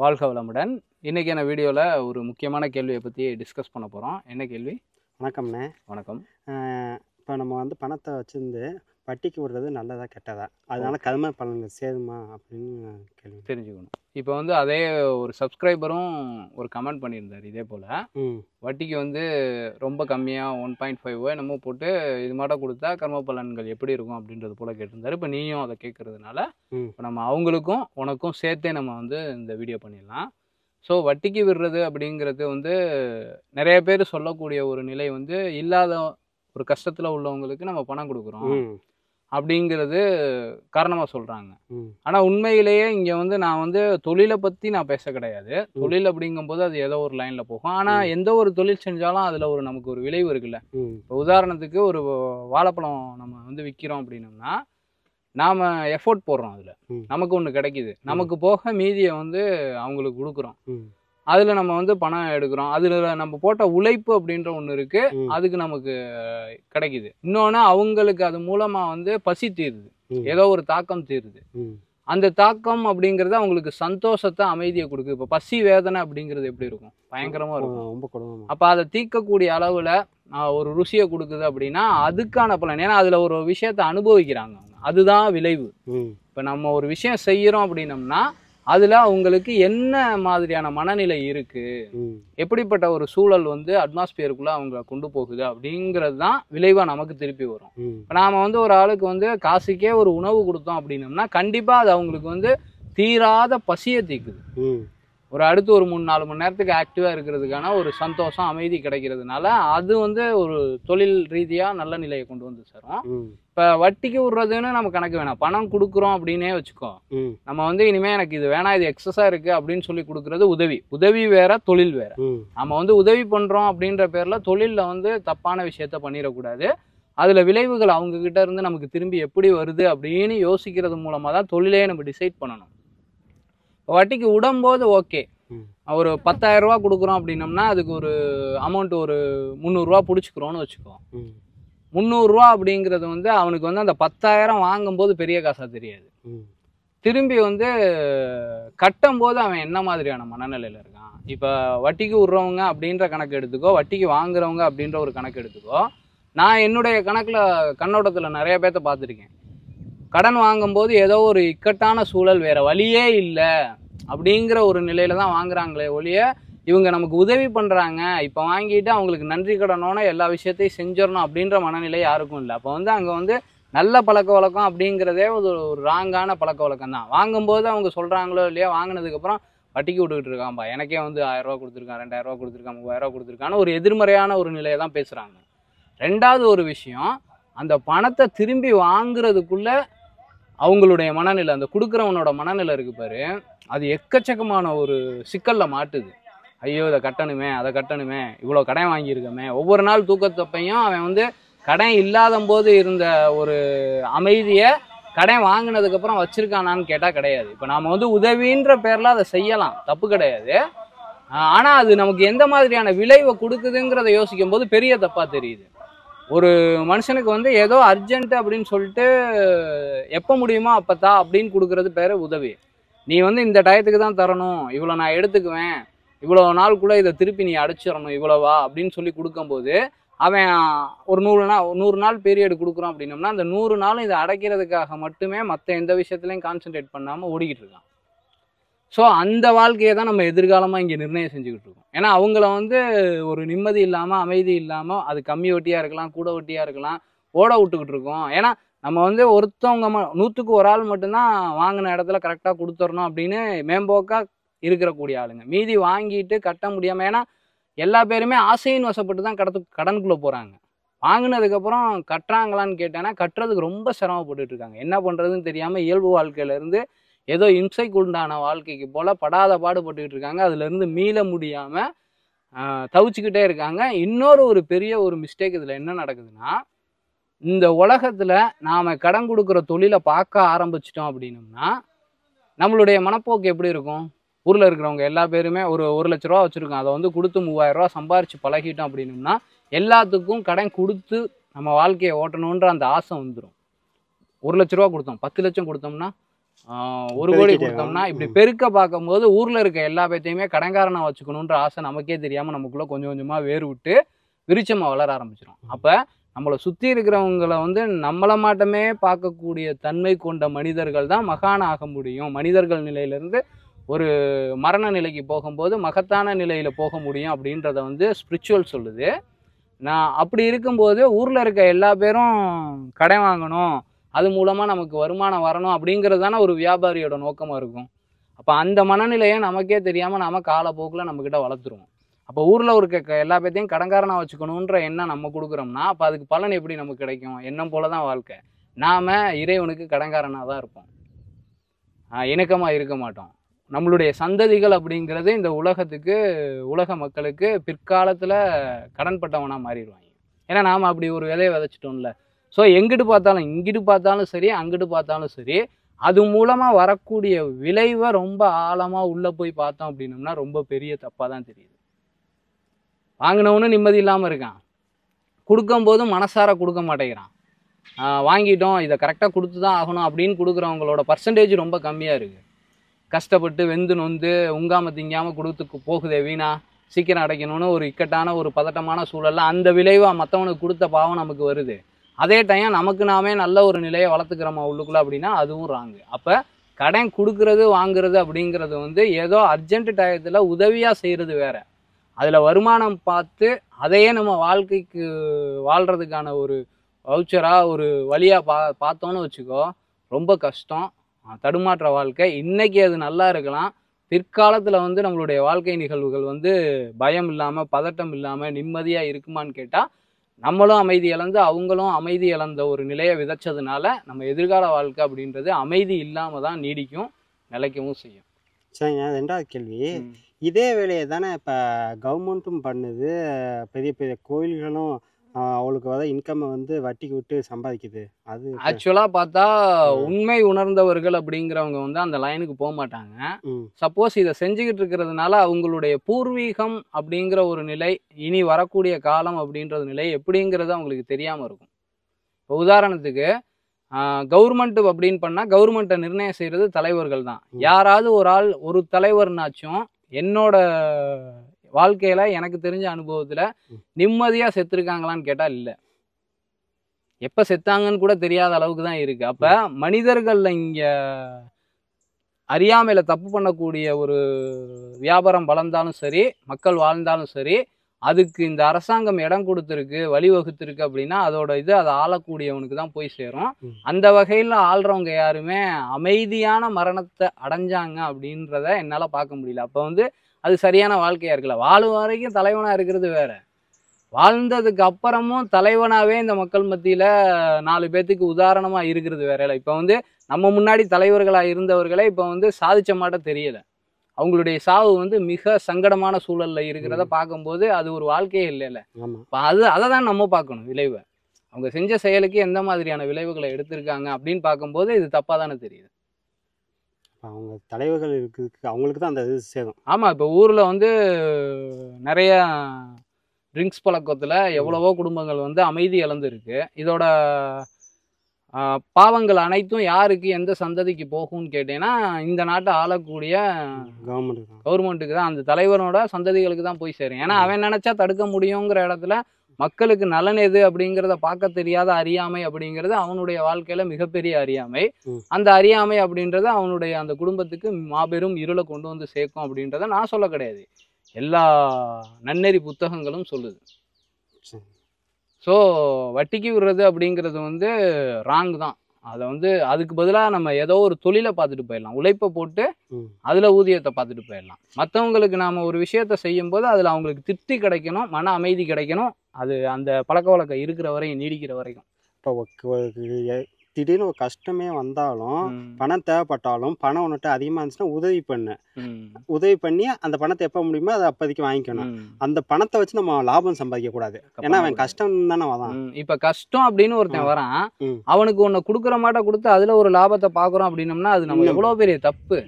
வாழ்க வளமுடன். இன்னைக்கான வீடியோவில் ஒரு முக்கியமான கேள்வியை பற்றி டிஸ்கஸ் பண்ண போகிறோம். என்ன கேள்வி? வணக்கம்ண்ணே. வணக்கம். இப்போ நம்ம பணத்தை வச்சுருந்து வட்டிக்கு விடுறது நல்லதா கெட்டதா? அதனால கரும பலன்கள் சேருமா அப்படின்னு கேள்வி தெரிஞ்சுக்கணும். இப்போ அதே ஒரு சப்ஸ்கிரைபரும் ஒரு கமெண்ட் பண்ணியிருந்தார். இதே போல் வட்டிக்கு ரொம்ப கம்மியாக 1.5 என்னமோ போட்டு இது மாட்ட கொடுத்தா கர்ம பலன்கள் எப்படி இருக்கும் அப்படின்றது போல் கேட்டிருந்தாரு. இப்போ நீயும் அதை கேட்கறதுனால இப்போ நம்ம அவங்களுக்கும் உனக்கும் சேர்த்தே நம்ம இந்த வீடியோ பண்ணிடலாம். ஸோ வட்டிக்கு விடுறது அப்படிங்கிறது நிறைய பேர் சொல்லக்கூடிய ஒரு நிலை இல்லாத ஒரு கஷ்டத்தில் உள்ளவங்களுக்கு நம்ம பணம் கொடுக்குறோம் அப்படிங்கிறது காரணமாக சொல்கிறாங்க. ஆனால் உண்மையிலேயே இங்கே நான் தொழிலை பற்றி நான் பேச கிடையாது. தொழில் அப்படிங்கும்போது அது ஏதோ ஒரு லைனில் போகும். ஆனால் எந்த ஒரு தொழில் செஞ்சாலும் அதில் நமக்கு ஒரு விளைவு இருக்குல்ல. இப்போ உதாரணத்துக்கு ஒரு வாழைப்பழம் நம்ம விற்கிறோம் அப்படின்னோம்னா நாம் எஃபோர்ட் போடுறோம். அதில் நமக்கு ஒன்று கிடைக்கிது. நமக்கு போக மீதியை அவங்களுக்கு கொடுக்குறோம். அதில் நம்ம பணம் எடுக்கிறோம். அதில் நம்ம போட்ட உழைப்பு அப்படின்ற ஒன்று இருக்குது. அதுக்கு நமக்கு கிடைக்குது. இன்னொன்று அவங்களுக்கு அது மூலமாக பசி தீருது. ஏதோ ஒரு தாக்கம் தீருது. அந்த தாக்கம் அப்படிங்கிறது அவங்களுக்கு சந்தோஷத்தை, அமைதியை கொடுக்குது. இப்போ பசி வேதனை அப்படிங்கிறது எப்படி இருக்கும்? பயங்கரமாக இருக்கும். ரொம்ப கொடுமை. அப்போ அதை தீர்க்கக்கூடிய அளவில் ஒரு ருசியை கொடுக்குது அப்படின்னா அதுக்கான பலன். ஏன்னா அதில் ஒரு விஷயத்தை அனுபவிக்கிறாங்க. அதுதான் விளைவு. இப்போ நம்ம ஒரு விஷயம் செய்கிறோம் அப்படின்னம்னா அதில் அவங்களுக்கு என்ன மாதிரியான மனநிலை இருக்குது, எப்படிப்பட்ட ஒரு சூழல் அட்மாஸ்பியருக்குள்ளே அவங்க கொண்டு போகுது அப்படிங்கிறது தான் விளைவாக நமக்கு திருப்பி வரும். இப்போ நாம் ஒரு ஆளுக்கு காசுக்கே ஒரு உணவு கொடுத்தோம் அப்படின்னம்னா கண்டிப்பாக அது அவங்களுக்கு தீராத பசியை தீக்குது. ஒரு அடுத்து ஒரு 3-4 மணி நேரத்துக்கு ஆக்டிவாக இருக்கிறதுக்கான ஒரு சந்தோஷம், அமைதி கிடைக்கிறதுனால அது ஒரு தொழில் ரீதியாக நல்ல நிலையை கொண்டு சேரும். இப்போ வட்டிக்கு விடுறதுன்னு நம்ம கணக்கு வேணாம். பணம் கொடுக்குறோம் அப்படின்னே வச்சுக்கோ. நம்ம இனிமேல் எனக்கு இது வேணாம், இது எக்ஸஸாக இருக்குது அப்படின்னு சொல்லி கொடுக்குறது உதவி வேற, தொழில் வேற. நம்ம உதவி பண்ணுறோம் அப்படின்ற பேரில் தொழிலில் தப்பான விஷயத்த பண்ணிடக்கூடாது. அதில் விளைவுகள் அவங்கக்கிட்ட இருந்து நமக்கு திரும்பி எப்படி வருது அப்படின்னு யோசிக்கிறது மூலமாக தான் தொழிலே நம்ம டிசைட் பண்ணணும். வட்டிக்கு விடும்போது ஓகே, ஒரு 10,000 ரூபா கொடுக்குறோம் அப்படின்னம்னா அதுக்கு ஒரு அமௌண்ட் ஒரு 300 ரூபா பிடிச்சிக்கிறோன்னு வச்சுக்கோ. 300 ரூபா அப்படிங்கிறது அவனுக்கு அந்த 10,000 வாங்கும்போது பெரிய காசாக தெரியாது. திரும்பி கட்டும் போது அவன் என்ன மாதிரியான மனநிலையில் இருக்கான். இப்போ வட்டிக்கு விடுறவங்க அப்படின்ற கணக்கு எடுத்துக்கோ, வட்டிக்கு வாங்குறவங்க அப்படின்ற ஒரு கணக்கு எடுத்துக்கோ. நான் என்னுடைய கண்ணோட்டத்தில் நிறைய பேர்த்த பார்த்துருக்கேன். கடன் வாங்கும்போது ஏதோ ஒரு இக்கட்டான சூழல், வேற வழியே இல்லை அப்படிங்கிற ஒரு நிலையில தான் வாங்குறாங்களே ஒழிய இவங்க நமக்கு உதவி பண்றாங்க, இப்போ வாங்கிட்டு அவங்களுக்கு நன்றி கடனோட எல்லா விஷயத்தையும் செஞ்சிடணும் அப்படின்ற மனநிலை யாருக்கும் இல்லை. அப்போ அங்கே நல்ல பழக்க வழக்கம் அப்படிங்கிறதே ஒரு ராங்கான பழக்க வழக்கம் தான். வாங்கும்போது அவங்க சொல்றாங்களோ இல்லையா, வாங்கினதுக்கப்புறம் வட்டிக்கு விட்டுக்கிட்டு இருக்கான்பா, எனக்கே 1000 ரூபா கொடுத்துருக்கான், 2000 ரூபா கொடுத்துருக்கான், 3000 ரூபா கொடுத்துருக்கான்னு ஒரு எதிர்மறையான ஒரு நிலையை தான் பேசுறாங்க. ரெண்டாவது ஒரு விஷயம், அந்த பணத்தை திரும்பி வாங்குறதுக்குள்ள அவங்களுடைய மனநிலை, அந்த கொடுக்குறவனோட மனநிலை இருக்கு பாரு, அது எக்கச்சக்கமான ஒரு சிக்கல்ல மாட்டுது. ஐயோ இதை கட்டணுமே, அதை கட்டணுமே, இவ்வளோ கடன் வாங்கியிருக்கமே. ஒவ்வொரு நாள் தூக்கத்தப்பையும் அவன் கடன் இல்லாத போது இருந்த ஒரு அமைதியை கடன் வாங்கினதுக்கப்புறம் வச்சிருக்கானான்னு கேட்டால் கிடையாது. இப்போ நாம் உதவின்ற பேரில் அதை செய்யலாம், தப்பு கிடையாது. ஆனால் அது நமக்கு எந்த மாதிரியான விளைவை கொடுக்குதுங்கிறத யோசிக்கும் போது பெரிய தப்பாக தெரியுது. ஒரு மனுஷனுக்கு ஏதோ அர்ஜென்ட் அப்படின்னு சொல்லிட்டு எப்போ முடியுமோ அப்போத்தா அப்படின்னு கொடுக்கறது பேர் உதவி. நீ இந்த டயத்துக்கு தான் தரணும், இவ்வளோ நான் எடுத்துக்குவேன், இவ்வளோ நாளுக்குள்ளே இதை திருப்பி நீ அடைச்சிடணும் இவ்வளோவா அப்படின்னு சொல்லி கொடுக்கும்போது அவன் ஒரு 100 நாள் பீரியட் கொடுக்குறான் அப்படின்னம்னா அந்த 100 நாளும் இதை அடைக்கிறதுக்காக மட்டுமே மற்ற எந்த விஷயத்துலையும் கான்சென்ட்ரேட் பண்ணாமல் ஓடிக்கிட்டு இருக்கான். ஸோ அந்த வாழ்க்கையை தான் நம்ம எதிர்காலமாக இங்கே நிர்ணயம் செஞ்சுக்கிட்டு இருக்கோம். ஏன்னா அவங்கள ஒரு நிம்மதி இல்லாமல், அமைதி இல்லாமல், அது கம்மி வட்டியாக இருக்கலாம், கூட வட்டியாக இருக்கலாம், ஓட விட்டுக்கிட்டு இருக்கோம். ஏன்னா நம்ம ஒருத்தவங்க 100க்கு ஒரு ஆள் மட்டும்தான் வாங்கின இடத்துல கரெக்டாக கொடுத்துடணும் அப்படின்னு மேம்போக்காக இருக்கக்கூடிய ஆளுங்க. மீதி வாங்கிட்டு கட்ட முடியாமல், ஏன்னா எல்லா பேருமே ஆசையின் வசப்பட்டு தான் கடனுக்குள்ளே போகிறாங்க. வாங்கினதுக்கப்புறம் கட்டுறாங்களான்னு கேட்டேன்னா கட்டுறதுக்கு ரொம்ப சிரமப்பட்டுட்டு இருக்காங்க. என்ன பண்ணுறதுன்னு தெரியாமல் இயல்பு வாழ்க்கையிலேருந்து ஏதோ இம்சைக்கு உண்டான வாழ்க்கைக்கு போல் படாத பாடுபட்டுக்கிட்டு இருக்காங்க. அதுலேருந்து மீள முடியாமல் தவிச்சுக்கிட்டே இருக்காங்க. இன்னொரு ஒரு பெரிய ஒரு மிஸ்டேக் இதில் என்ன நடக்குதுன்னா, இந்த உலகத்தில் நாம் கடன் கொடுக்குற தொழிலை பார்க்க ஆரம்பிச்சிட்டோம் அப்படின்னம்னா நம்மளுடைய மனப்போக்கு எப்படி இருக்கும்? ஊரில் இருக்கிறவங்க எல்லா பேருமே ஒரு 1,00,000 ரூபா வச்சுருக்கோம், அதை கொடுத்து 3000 ரூபா சம்பாரித்து பழகிட்டோம் அப்படின்னம்னா எல்லாத்துக்கும் கடன் கொடுத்து நம்ம வாழ்க்கையை ஓட்டணுன்ற அந்த ஆசை வந்துடும். 1,00,000 ரூபா கொடுத்தோம், 10 லட்சம் கொடுத்தோம்னா 1 கோடி கொடுத்தோம்னா இப்படி பெருக்க பார்க்கும்போது ஊர்ல இருக்க எல்லா பேத்தையுமே கடன்காரனா வச்சுக்கணுன்ற ஆசை நமக்கே தெரியாம நமக்குள்ள கொஞ்சம் கொஞ்சமா வேறு விட்டு விருட்சமா வளர ஆரம்பிச்சிடும். அப்ப நம்மளை சுத்தி இருக்கிறவங்களை வந்து நம்மள மாட்டமே பார்க்கக்கூடிய தன்மை கொண்ட மனிதர்கள் தான் மகான் ஆக முடியும். மனிதர்கள் நிலையிலிருந்து ஒரு மரண நிலைக்கு போகும்போது மகத்தான நிலையில போக முடியும் அப்படின்றத வந்து ஸ்பிரிச்சுவல் சொல்லுது. நான் அப்படி இருக்கும்போது ஊர்ல இருக்க எல்லா பேரும் கடன் வாங்கணும், அது மூலமா நமக்கு வருமானம் வரணும் அப்படிங்கிறது தானே ஒரு வியாபாரியோட நோக்கமா இருக்கும். அப்ப அந்த மனநிலையை நமக்கே தெரியாம நாம காலப்போக்கில் நம்ம கிட்ட வளர்த்துருவோம். அப்போ ஊர்ல இருக்க எல்லா பேத்தையும் கடன்காரனா வச்சுக்கணுன்ற எண்ணம் நம்ம கொடுக்குறோம்னா அப்ப அதுக்கு பலன் எப்படி நமக்கு கிடைக்கும்? எண்ணம் போலதான் வாழ்க்கை. நாம இறைவனுக்கு கடன்காரனா தான் இருப்போம், இணக்கமா இருக்க மாட்டோம். நம்மளுடைய சந்ததிகள் அப்படிங்கிறது இந்த உலகத்துக்கு உலக மக்களுக்கு பிற்காலத்துல கடன்பட்டவனா மாறிடுவாங்க. ஏன்னா நாம அப்படி ஒரு விதையை விதைச்சிட்டோம்ல. ஸோ எங்கிட்டு பார்த்தாலும் இங்கிட்டு பார்த்தாலும் சரி அங்கிட்டு பார்த்தாலும் சரி அது மூலமா வரக்கூடிய விளைவை ரொம்ப ஆழமா உள்ள போய் பார்த்தோம் அப்படின்னோம்னா ரொம்ப பெரிய தப்பா தான் தெரியுது. வாங்கினவனு நிம்மதி இல்லாம இருக்கான், கொடுக்கும் போதும் மனசார கொடுக்க மாட்டேங்கிறான். வாங்கிட்டோம் இதை கரெக்டாக கொடுத்து தான் ஆகணும் அப்படின்னு கொடுக்குறவங்களோட பர்சன்டேஜ் ரொம்ப கம்மியாக இருக்குது. கஷ்டப்பட்டு வெந்து நொந்து உங்காம திங்காமல் கொடுத்து போகுதே வீணா, சீக்கிரம் அடைக்கணும்னு ஒரு இக்கட்டான ஒரு பதட்டமான சூழல்ல அந்த விளைவை மற்றவனுக்கு கொடுத்த பாவம் நமக்கு வருது. அதே டைம் நமக்கு நாமே நல்ல ஒரு நிலையை வளர்த்துக்கிறோமா உள்ளுக்குள்ள அப்படின்னா அதுவும் ராங்கு. அப்போ கடன் கொடுக்கறது வாங்குறது அப்படிங்கிறது வந்து ஏதோ அர்ஜென்ட் டயத்தில் உதவியாக செய்கிறது வேற. அதில் வருமானம் பார்த்து அதையே நம்ம வாழ்க்கைக்கு வாழ்கிறதுக்கான ஒரு வவுச்சராக ஒரு வழியாக பார்த்தோன்னு வச்சுக்கோ, ரொம்ப கஷ்டம், தடுமாற்ற வாழ்க்கை. இன்னைக்கு அது நல்லா இருக்கலாம், பிற்காலத்தில் வந்து நம்மளுடைய வாழ்க்கை நிகழ்வுகள் வந்து பயம் இல்லாமல் பதட்டம் இல்லாமல் நிம்மதியாக இருக்குமான்னு கேட்டால் நம்மளும் அமைதி இழந்து அவங்களும் அமைதி இழந்த ஒரு நிலையை விதைச்சதுனால நம்ம எதிர்கால வாழ்க்கை அப்படின்றது அமைதி இல்லாமல் தான் நீடிக்கும், நிலைக்கவும் செய்யும். சரிங்க. 2வது கேள்வி, இதே வேலையை தானே இப்போ கவர்மெண்ட்டும் பண்ணுது, பெரிய பெரிய கோயில்களும் அவளுக்கு வந்து இன்கம்மை வந்து வட்டிக்கு விட்டு சம்பாதிக்குது. அது ஆக்சுவலாக பார்த்தா உண்மை உணர்ந்தவர்கள் அப்படிங்கிறவங்க வந்து அந்த லைனுக்கு போக மாட்டாங்க. சப்போஸ் இதை செஞ்சுக்கிட்டு இருக்கிறதுனால அவங்களுடைய பூர்வீகம் அப்படிங்கிற ஒரு நிலை, இனி வரக்கூடிய காலம் அப்படின்றது நிலை எப்படிங்கிறது அவங்களுக்கு தெரியாமல் இருக்கும். இப்போ உதாரணத்துக்கு கவர்மெண்ட் அப்படின்னு பண்ணால் கவர்மெண்ட்டை நிர்ணயம் செய்கிறது தலைவர்கள் தான். யாராவது ஒரு ஆள் ஒரு தலைவர்னாச்சும் என்னோட வாழ்க்கையில எனக்கு தெரிஞ்ச அனுபவத்துல நிம்மதியா செத்துருக்காங்களான்னு கேட்டா இல்ல, எப்ப செத்தாங்கன்னு கூட தெரியாத அளவுக்கு தான் இருக்கு. அப்ப மனிதர்கள்ல இங்க அறியாமையில தப்பு பண்ணக்கூடிய ஒரு வியாபாரம் வளர்ந்தாலும் சரி மக்கள் வாழ்ந்தாலும் சரி அதுக்கு இந்த அரசாங்கம் இடம் கொடுத்துருக்கு வழிவகுத்திருக்கு அப்படின்னா அதோட இது அதை ஆளக்கூடியவனுக்கு தான் போய் சேரும். அந்த வகையில் ஆள்றவங்க யாருமே அமைதியான மரணத்தை அடைஞ்சாங்க அப்படின்றத என்னால பார்க்க முடியல. அப்ப வந்து அது சரியான வாழ்க்கையா இருக்குல்ல. வாழும் வரைக்கும் தலைவனா இருக்கிறது வேற, வாழ்ந்ததுக்கு அப்புறமும் தலைவனாவே இந்த மக்கள் மத்தியில 4 பேத்துக்கு உதாரணமா இருக்கிறது வேற இல்லை. இப்ப வந்து நம்ம முன்னாடி தலைவர்களா இருந்தவர்களே இப்ப வந்து சாதிச்ச மாட்ட தெரியல. அவங்களுடைய சாவு வந்து மிக சங்கடமான சூழல்ல இருக்கிறத பார்க்கும்போது அது ஒரு வாழ்க்கையே இல்லைல்ல. அதை தான் நம்ம பார்க்கணும் விளைவை. அவங்க செஞ்ச செயலுக்கு எந்த மாதிரியான விளைவுகளை எடுத்திருக்காங்க அப்படின்னு பார்க்கும்போது இது தப்பா தானே தெரியுது. அவங்க தலைவர்கள் இருக்கு அவங்களுக்கு தான் அந்த இது சேதம். ஆமா, இப்போ ஊர்ல வந்து நிறைய ட்ரிங்க்ஸ் பழக்கத்துல எவ்வளவோ குடும்பங்கள் வந்து அமைதி இழந்திருக்கு. இதோட பாவங்கள் அனைத்தும் யாருக்கு எந்த சந்ததிக்கு போகும்னு கேட்டீங்கன்னா இந்த நாட்டை ஆளக்கூடிய கவர்மெண்ட்டுக்கு தான், அந்த தலைவரோட சந்ததிகளுக்கு தான் போய் சேரும். ஏன்னா அவன் நினைச்சா தடுக்க முடியுங்கிற இடத்துல மக்களுக்கு நலன் எது அப்படிங்கிறத பார்க்க தெரியாத அறியாமை அப்படிங்கிறது அவனுடைய வாழ்க்கையில மிகப்பெரிய அறியாமை. அந்த அறியாமை அப்படின்றது அவனுடைய அந்த குடும்பத்துக்கு மாபெரும் இருளை கொண்டு வந்து சேர்க்கும் அப்படின்றத நான் சொல்ல கிடையாது, எல்லா நன்னெறி புத்தகங்களும் சொல்லுது. ஸோ வட்டிக்கு விடுறது அப்படிங்கிறது வந்து ராங் தான். அதை வந்து அதுக்கு பதிலாக நம்ம ஏதோ ஒரு தொழிலை பார்த்துட்டு போயிடலாம், உழைப்பை போட்டு அதில் ஊதியத்தை பார்த்துட்டு போயிடலாம். மற்றவங்களுக்கு நாம் ஒரு விஷயத்த செய்யும் போது அதில் அவங்களுக்கு திருப்தி கிடைக்கணும், மன அமைதி கிடைக்கணும். அது அந்த பழக்க வழக்கம் இருக்கிற வரையும் நீடிக்கிற வரைக்கும். இப்போ திடீர்னு ஒரு கஷ்டமே வந்தாலும் பணம் தேவைப்பட்டாலும் பணம் ஒன்றுட்டு அதிகமாக இருந்துச்சுன்னா உதவி பண்ணி அந்த பணத்தை எப்போ முடியுமோ அதை அப்போதைக்கு வாங்கிக்கணும். அந்த பணத்தை வச்சு நம்ம லாபம் சம்பாதிக்க கூடாது, ஏன்னா அவன் கஷ்டம் தானே வரான். இப்ப கஷ்டம் அப்படின்னு ஒருத்தன் வரான், அவனுக்கு ஒண்ணு கொடுக்குற மாட்ட கொடுத்து அதுல ஒரு லாபத்தை பாக்குறோம் அப்படின்னம்னா அது நம்ம எவ்வளவு பெரிய தப்பு.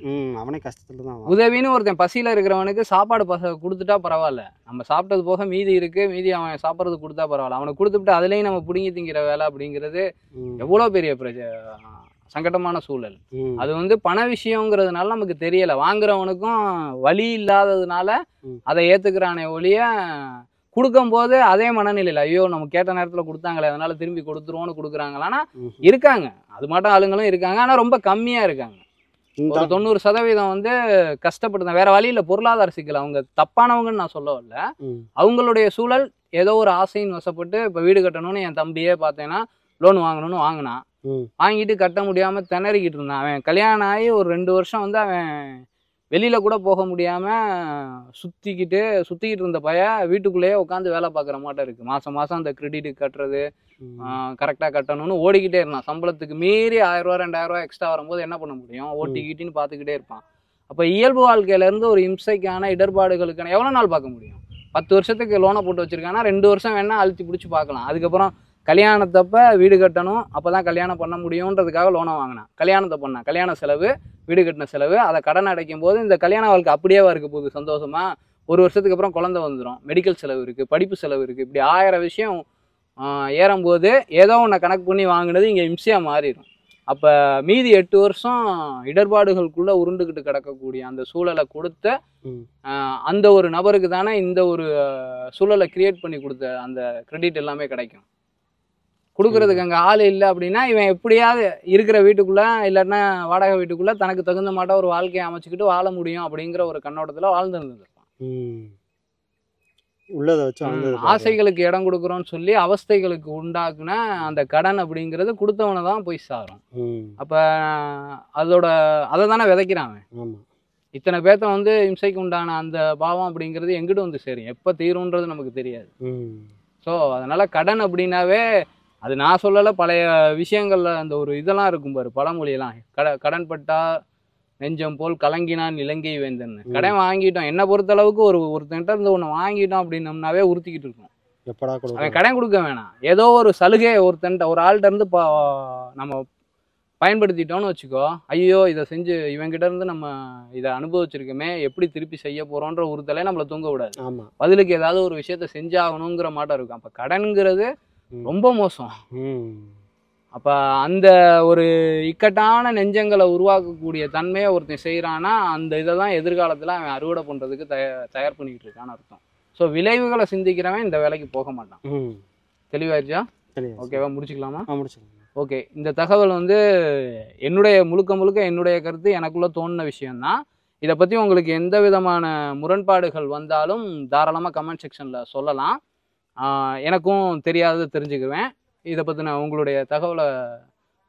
அவனே கஷ்டத்துல தான். உதவின்னு ஒருத்தன் பசியில இருக்கிறவனுக்கு சாப்பாடு கொடுத்துட்டா பரவாயில்ல, நம்ம சாப்பிட்டது போக மீதி இருக்கு, மீதி அவன் சாப்பிட்றது கொடுத்தா பரவாயில்ல. அவனுக்கு கொடுத்துட்டு அதுலயும் நம்ம பிடுங்கி திங்கிற வேலை அப்படிங்கிறது எவ்வளவு பெரிய சங்கடமான சூழல். அது வந்து பண விஷயங்கிறதுனால நமக்கு தெரியல, வாங்குறவனுக்கும் வழி இல்லாததுனால அதை ஏத்துக்கிறானே ஒழிய, கொடுக்கும் போது அதே மனநிலையில் ஐயோ நம்ம கேட்ட நேரத்துல கொடுத்தாங்களே அதனால திரும்பி கொடுத்துருவோம்னு கொடுக்குறாங்களான்னா இருக்காங்க. அது மட்டும் ஆளுங்களும் இருக்காங்க, ஆனா ரொம்ப கம்மியா இருக்காங்க. ஒரு 90% வந்து கஷ்டப்படுதான், வேற வழியில பொருளாதார சிக்கல். அவங்க தப்பானவங்கன்னு நான் சொல்ல வரல, அவங்களுடைய சூழல் ஏதோ ஒரு ஆசைன்னு வசப்பட்டு இப்ப வீடு கட்டணும்னு என் தம்பியே பார்த்தேன்னா லோன் வாங்கணும்னு வாங்கினான். வாங்கிட்டு கட்ட முடியாம திணறிக்கிட்டு இருந்தான். அவன் கல்யாணம் ஆகி ஒரு 2 வருஷம் வந்து அவன் வெளியில கூட போக முடியாம சுத்திக்கிட்டு இருந்த பையன் வீட்டுக்குள்ளேயே உட்காந்து வேலை பார்க்குற மாட்டம் இருக்கு. மாசம் மாசம் அந்த கிரெடிட் கட்டுறது கரெக்டாக கட்டணும்னு ஓடிக்கிட்டே இருந்தான். சம்பளத்துக்கு மீறி 1000 ரூபா 2000 ரூபா எக்ஸ்ட்ரா வரும்போது என்ன பண்ண முடியும், ஓட்டிக்கிட்டின்னு பார்த்துக்கிட்டே இருப்பான். அப்போ இயல்பு வாழ்க்கையில இருந்து ஒரு இம்சைக்கான இடர்பாடுகளுக்கான எவ்வளோ நாள் பார்க்க முடியும்? 10 வருஷத்துக்கு லோனை போட்டு வச்சிருக்காங்கன்னா 2 வருஷம் வேணா அழுத்தி பிடிச்சி பார்க்கலாம். அதுக்கப்புறம் கல்யாணத்தப்ப வீடு கட்டணும், அப்பதான் கல்யாணம் பண்ண முடியுன்றதுக்காக லோனை வாங்கினான். கல்யாணத்தை பண்ணான், கல்யாண செலவு, வீடு கட்டின செலவு, அதை கடன் அடைக்கும் போது இந்த கல்யாண வாழ்க்கை அப்படியேவா இருக்க போகுது சந்தோஷமா? 1 வருஷத்துக்கு அப்புறம் குழந்தை வந்துடும், மெடிக்கல் செலவு இருக்கு, படிப்பு செலவு இருக்கு, இப்படி 1000 விஷயம் ஏறும்போது ஏதோ ஒன்று கணக்கு பண்ணி வாங்கினது இங்கே இம்சையா மாறிடும். அப்போ மீதி 8 வருஷம் இடர்பாடுகளுக்குள்ள உருண்டுக்கிட்டு கிடக்கக்கூடிய அந்த சூழலை கொடுத்த அந்த ஒரு நபருக்கு தானே இந்த ஒரு சூழலை கிரியேட் பண்ணி கொடுத்த அந்த கிரெடிட் எல்லாமே கிடைக்கும். கொடுக்கறதுக்கு அங்கே ஆள் இல்லை அப்படின்னா இவன் எப்படியாவது இருக்கிற வீட்டுக்குள்ள இல்லாட்டினா வாடகை வீட்டுக்குள்ள தனக்கு தகுந்த மாட்ட ஒரு வாழ்க்கையை அமைச்சுக்கிட்டு வாழ முடியும் அப்படிங்கிற ஒரு கண்ணோட்டத்தில் வாழ்ந்துருந்துருப்பான். உள்ளதை வச்சு ஆசைகளுக்கு இடம் கொடுக்குறோன்னு சொல்லி அவஸ்தைகளுக்கு உண்டாக்குன அந்த கடன் அப்படிங்கிறது கொடுத்தவனை தான் போய் சாரும். அப்போ அதை தானே விதைக்கிறான். இத்தனை பேர்த்த வந்து இம்சைக்கு உண்டான அந்த பாவம் அப்படிங்கிறது எங்கிட்ட வந்து சேரும், எப்போ தீரும்ன்றது நமக்கு தெரியாது. ஸோ அதனால கடன் அப்படின்னாவே அது நான் சொல்லலை, பழைய விஷயங்கள்ல அந்த ஒரு இதெல்லாம் இருக்கும் பாரு, பழமொழியெல்லாம். கடன் பட்டா நெஞ்சம் போல் கலங்கினான் இலங்கை வேந்தன்னு. கடன் வாங்கிட்டோம், என்னை பொறுத்தளவுக்கு ஒருத்தன்ட்ட இருந்து ஒன்று வாங்கிட்டோம் அப்படின்னம்னாவே உறுத்திக்கிட்டு இருக்கும். அவன் கடன் கொடுக்க வேணாம், ஏதோ ஒரு சலுகையை ஒருத்தன்ட்ட ஒரு ஆள்கிட்ட இருந்து நம்ம பயன்படுத்திட்டோம்னு வச்சுக்கோ, ஐயோ இதை செஞ்சு இவங்கிட்ட இருந்து நம்ம இதை அனுபவிச்சிருக்கோமே எப்படி திருப்பி செய்ய போறோன்ற உறுத்தலே நம்மளை தூங்க விடாது. பதிலுக்கு ஏதாவது ஒரு விஷயத்த செஞ்சாகணுங்கிற மாட்டம் இருக்கும். அப்ப கடன்கிறது ரொம்ப மோசம். அப்ப அந்த ஒரு இக்கட்டான நெஞ்சங்களை உருவாக்கக்கூடிய தன்மையை ஒருத்தன் செய்யறான்னா அந்த இதை தான் எதிர்காலத்துல அவன் அறுவடை பண்றதுக்கு தயார் பண்ணிக்கிட்டு இருக்கான்னு அர்த்தம். ஸோ விளைவுகளை சிந்திக்கிறவன் இந்த வேலைக்கு போக மாட்டான். தெளிவாயிருச்சா? ஓகேவா, முடிச்சுக்கலாமா? ஓகே, இந்த தகவல் வந்து முழுக்க என்னுடைய கருத்து, எனக்குள்ள தோணுன விஷயம்தான். இதை பத்தி உங்களுக்கு எந்த விதமான முரண்பாடுகள் வந்தாலும் தாராளமாக கமெண்ட் செக்ஷன்ல சொல்லலாம். எனக்கும் தெரியாததை தெரிஞ்சுக்குவேன். இதை பற்றின உங்களுடைய தகவலை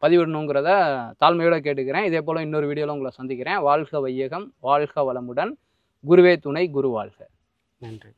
பதிவிடணுங்கிறத தாழ்மையோடு கேட்டுக்கிறேன். இதே போல் இன்னொரு வீடியோவில் உங்களை சந்திக்கிறேன். வாழ்க வையகம், வாழ்க வளமுடன், குருவே துணை, குரு வாழ்க. நன்றி.